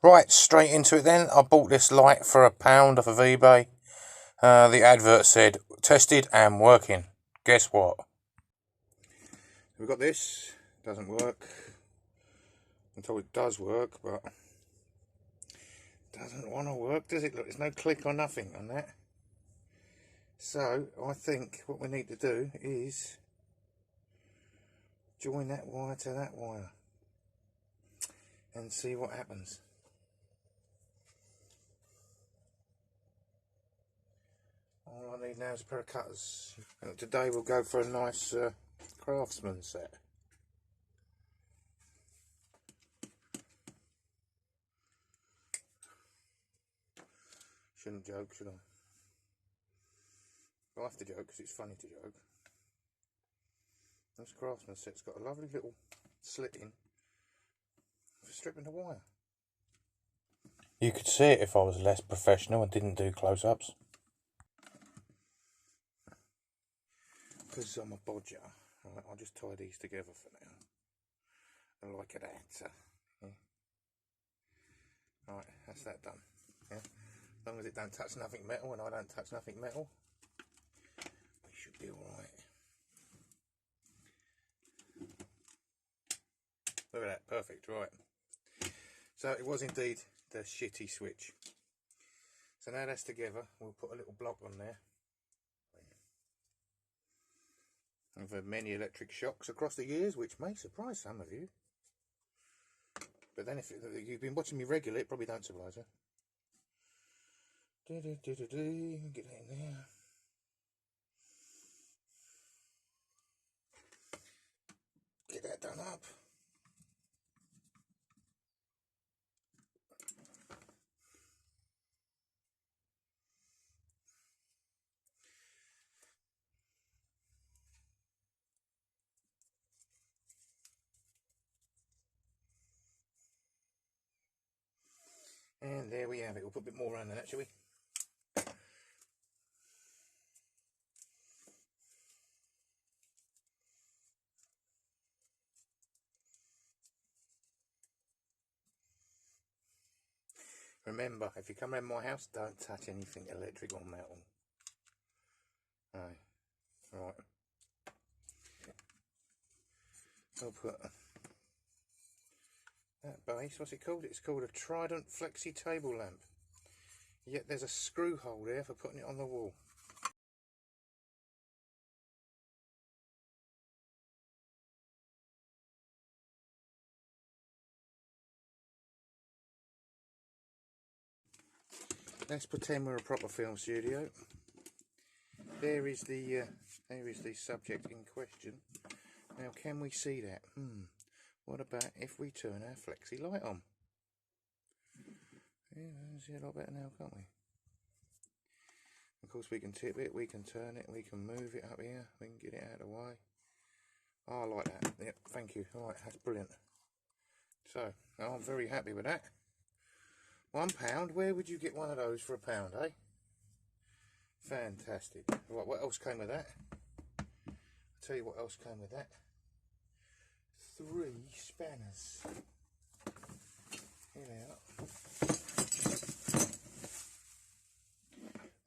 Right, straight into it then. I bought this light for £1 off of eBay. The advert said, tested and working. Guess what? We've got this. Doesn't work. I'm told it does work, but doesn't want to work, does it? Look, there's no click or nothing on that. So, I think what we need to do is join that wire to that wire and see what happens. All I need now is a pair of cutters. And today we'll go for a nice craftsman set. Shouldn't joke, should I? I'll have to joke because it's funny to joke. This craftsman set's got a lovely little slit in for stripping the wire. You could see it if I was less professional and didn't do close-ups. Because I'm a bodger, right, I'll just tie these together for now. And like that. Yeah. Right, that's that done. Yeah. As long as it don't touch nothing metal and I don't touch nothing metal, we should be alright. Look at that, perfect, right. So it was indeed the shitty switch. So now that's together, we'll put a little block on there. I've had many electric shocks across the years, which may surprise some of you. But then if you've been watching me regularly, it probably don't surprise you. Get that in there. Get that done up. And there we have it. We'll put a bit more around that, shall we? Remember, if you come around my house, don't touch anything electric or metal. Right. I'll put that base, what's it called? It's called a Trident Flexi table lamp. Yet there's a screw hole there for putting it on the wall. Let's pretend we're a proper film studio. There is the subject in question. Now, can we see that? What about if we turn our flexi light on? Yeah, we can see a lot better now, can't we? Of course, we can tip it, we can turn it, we can move it up here, we can get it out of the way. Oh, I like that. Yep, thank you. All right, that's brilliant. So, I'm very happy with that. £1, where would you get one of those for £1, eh? Fantastic. Right, what else came with that? I'll tell you what else came with that. 3 spanners. Here they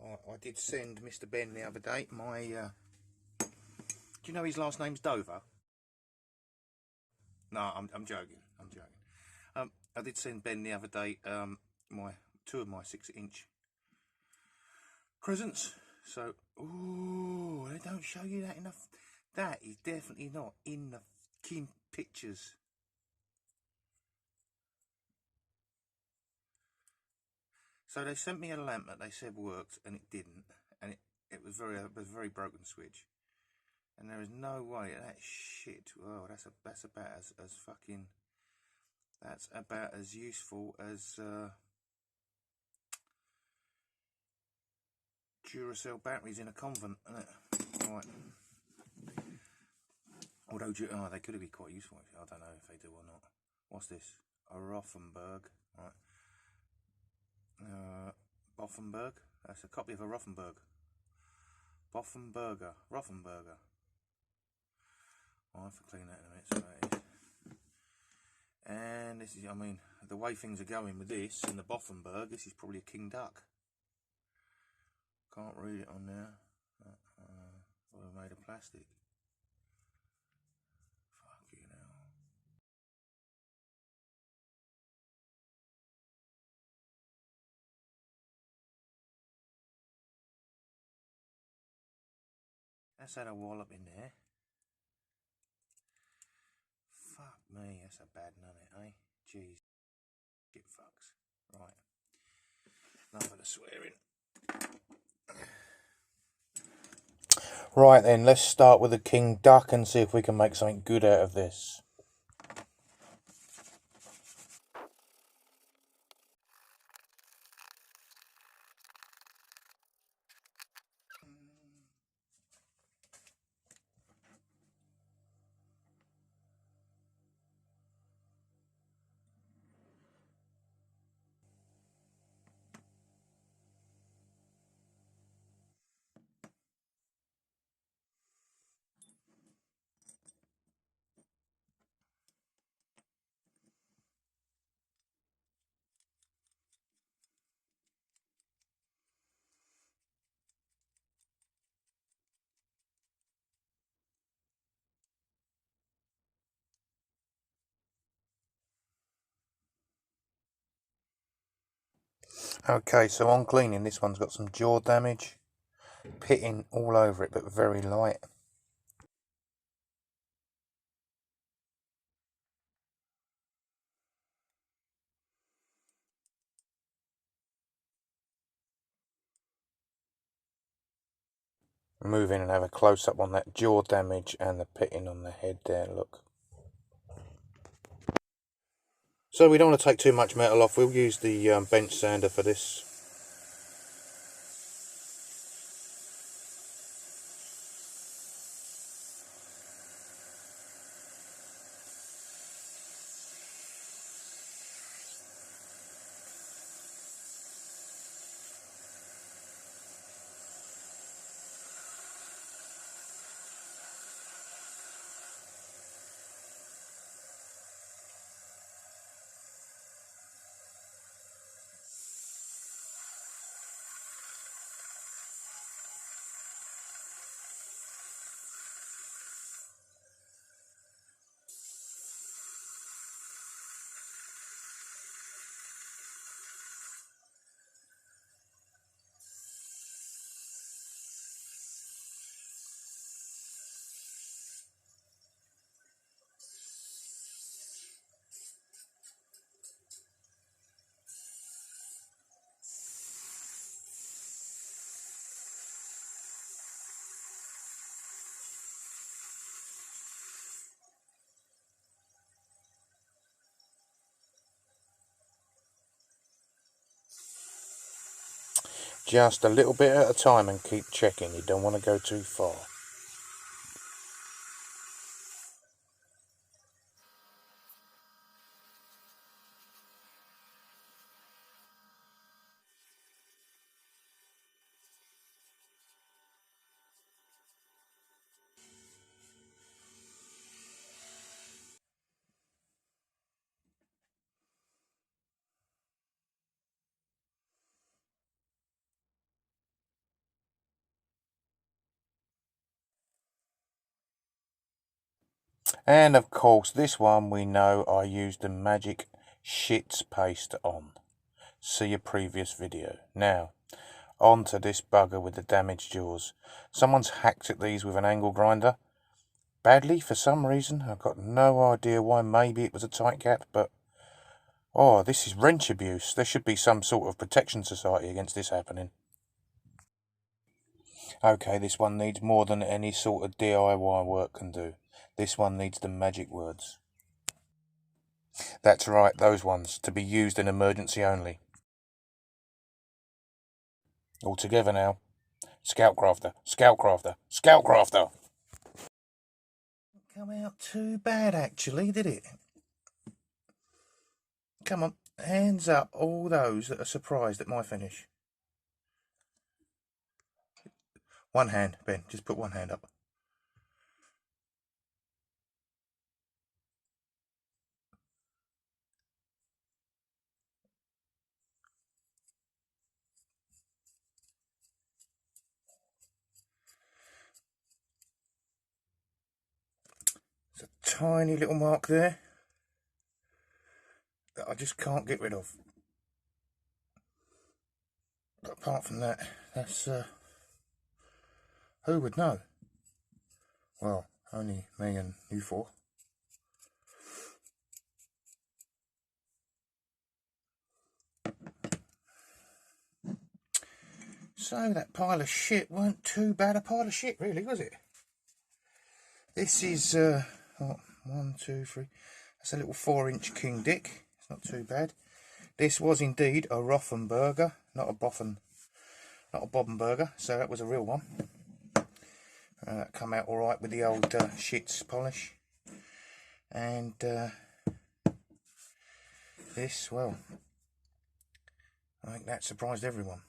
are. I did send Mr. Ben the other day my... do you know his last name's Dover? No, I'm joking. I'm joking. I did send Ben the other day two of my 6-inch Crescents. So, ooh, they don't show you that enough. That is definitely not in the fucking pictures. So they sent me a lamp that they said worked, and it didn't, and it was very broken switch. And there is no way that shit. Oh, that's about as fucking. That's about as useful as Duracell batteries in a convent, isn't it? Right. Although they could be quite useful. I don't know if they do or not. What's this? A Rothenberg. Right. Boffenberg. That's a copy of a Rothenberg. Boffenburger. Rothenberger. I'll have to clean that in a minute. So And this is, I mean, the way things are going with this and the bobenburger, this is probably a king duck. Can't read it on there. We're made of plastic. Fucking hell. That's had a wallop in there. Fuck me, that's a bad nut, eh? Jeez. Shit fucks. Right. Enough of the swearing. Right then, let's start with the king duck and see if we can make something good out of this. Okay, so on cleaning, this one's got some jaw damage, pitting all over it, but very light. Move in and have a close-up on that jaw damage and the pitting on the head there, look. So we don't want to take too much metal off, we'll use the bench sander for this. Just a little bit at a time and keep checking, you don't want to go too far. And of course, this one we know I used the magic sh1t paste on. See your previous video. Now, on to this bugger with the damaged jaws. Someone's hacked at these with an angle grinder. Badly, for some reason. I've got no idea why. Maybe it was a tight gap, but... oh, this is wrench abuse. There should be some sort of protection society against this happening. Okay, this one needs more than any sort of DIY work can do. This one needs the magic words. That's right, those ones, to be used in emergency only. All together now. Scoutcrafter, Scoutcrafter, Scoutcrafter! Come out too bad, actually, did it? Come on, hands up, all those that are surprised at my finish. One hand, Ben, just put one hand up. tiny little mark there that I just can't get rid of. But apart from that, that's who would know? Well, only me and you four. So that pile of shit weren't too bad a pile of shit, really, was it? This is what, 1, 2, 3. That's a little 4-inch King Dick. It's not too bad. This was indeed a refurbished, not a bobenburger. So that was a real one. Come out all right with the old sh1t polish. And this, well, I think that surprised everyone.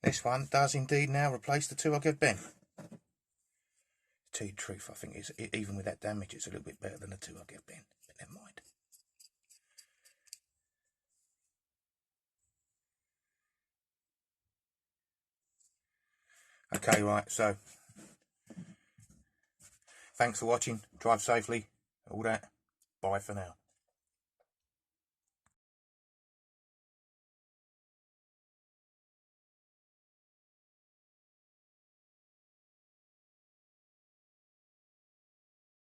This one does indeed now replace the 2 I gave Ben. To tell you the truth, I think it's, even with that damage, it's a little bit better than the 2 I gave Ben. But never mind. Okay, right, so thanks for watching. Drive safely. All that. Bye for now.